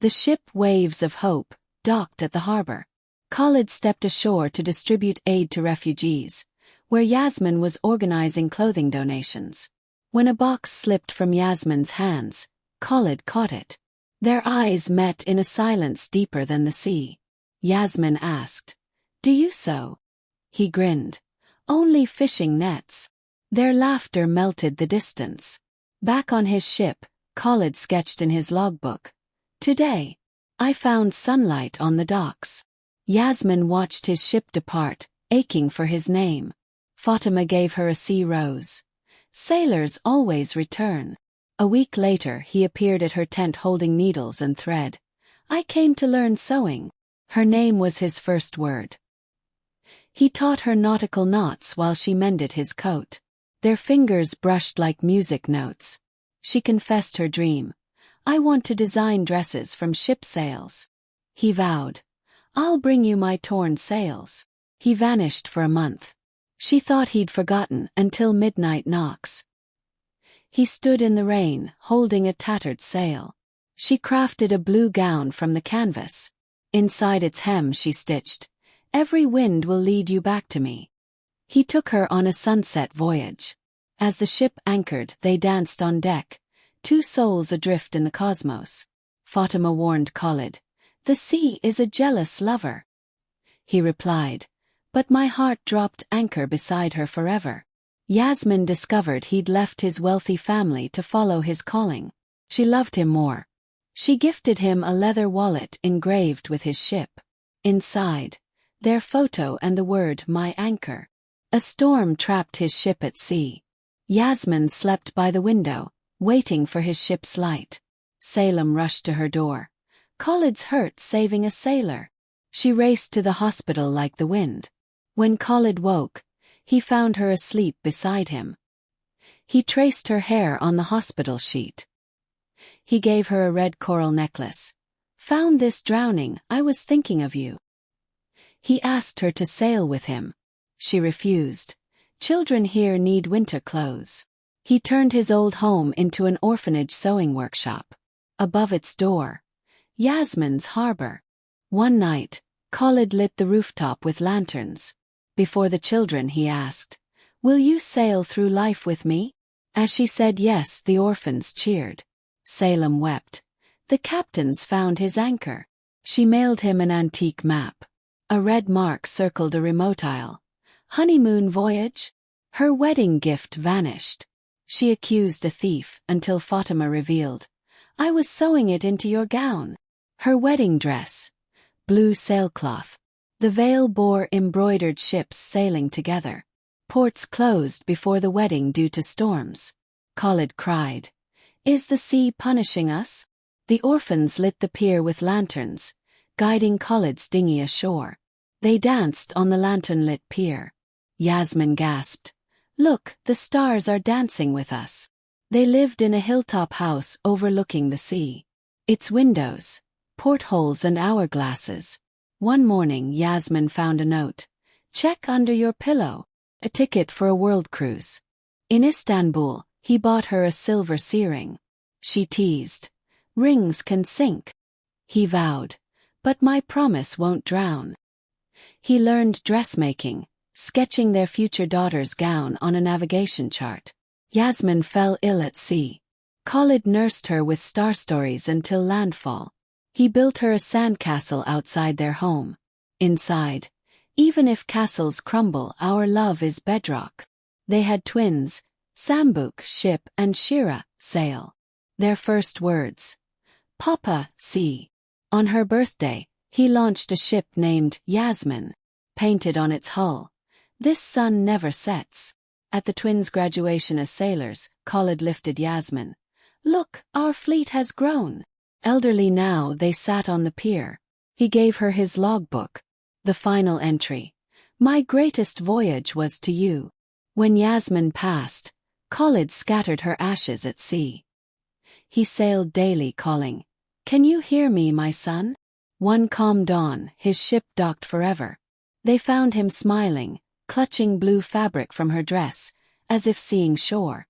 The ship Waves of Hope docked at the harbor. Khalid stepped ashore to distribute aid to refugees, where Yasmin was organizing clothing donations. When a box slipped from Yasmin's hands, Khalid caught it. Their eyes met in a silence deeper than the sea. Yasmin asked, "Do you sew?" He grinned. "Only fishing nets." Their laughter melted the distance. Back on his ship, Khalid sketched in his logbook, "Today, I found sunlight on the docks." Yasmin watched his ship depart, aching for his name. Fatima gave her a sea rose. Sailors always return. A week later he appeared at her tent holding needles and thread. "I came to learn sewing." Her name was his first word. He taught her nautical knots while she mended his coat. Their fingers brushed like music notes. She confessed her dream. "I want to design dresses from ship sails." He vowed, "I'll bring you my torn sails." He vanished for a month. She thought he'd forgotten until midnight knocks. He stood in the rain, holding a tattered sail. She crafted a blue gown from the canvas. Inside its hem she stitched, "Every wind will lead you back to me." He took her on a sunset voyage. As the ship anchored, they danced on deck, two souls adrift in the cosmos. Fatima warned Khalid, "The sea is a jealous lover." He replied, "But my heart dropped anchor beside her forever." Yasmin discovered he'd left his wealthy family to follow his calling. She loved him more. She gifted him a leather wallet engraved with his ship. Inside, their photo and the word "My Anchor." A storm trapped his ship at sea. Yasmin slept by the window, waiting for his ship's light. Salem rushed to her door. "Khalid's hurt saving a sailor." She raced to the hospital like the wind. When Khalid woke, he found her asleep beside him. He traced her hair on the hospital sheet. He gave her a red coral necklace. "Found this drowning, I was thinking of you." He asked her to sail with him. She refused. "Children here need winter clothes." He turned his old home into an orphanage sewing workshop. Above its door, Yasmin's harbor. One night, Khalid lit the rooftop with lanterns. Before the children he asked, "Will you sail through life with me?" As she said yes, the orphans cheered. Salem wept. The captain's found his anchor. She mailed him an antique map. A red mark circled a remote isle. Honeymoon voyage? Her wedding gift vanished. She accused a thief until Fatima revealed, "I was sewing it into your gown." Her wedding dress. Blue sailcloth. The veil bore embroidered ships sailing together. Ports closed before the wedding due to storms. Khalid cried, "Is the sea punishing us?" The orphans lit the pier with lanterns, guiding Khalid's dinghy ashore. They danced on the lantern-lit pier. Yasmin gasped, "Look, the stars are dancing with us." They lived in a hilltop house overlooking the sea. Its windows, portholes and hourglasses. One morning Yasmin found a note. "Check under your pillow." A ticket for a world cruise. In Istanbul, he bought her a silver sea-ring. She teased, "Rings can sink." He vowed, "But my promise won't drown." He learned dressmaking, sketching their future daughter's gown on a navigation chart. Yasmin fell ill at sea. Khalid nursed her with star stories until landfall. He built her a sandcastle outside their home. Inside, "Even if castles crumble, our love is bedrock." They had twins, Sambuk, ship, and Shira, sail. Their first words, "Papa, sea." On her birthday, he launched a ship named Yasmin, painted on its hull, "This sun never sets." At the twins' graduation as sailors, Khalid lifted Yasmin. "Look, our fleet has grown." Elderly now, they sat on the pier. He gave her his logbook. The final entry, "My greatest voyage was to you." When Yasmin passed, Khalid scattered her ashes at sea. He sailed daily calling, "Can you hear me, my son?" One calm dawn, his ship docked forever. They found him smiling, clutching blue fabric from her dress, as if seeing shore.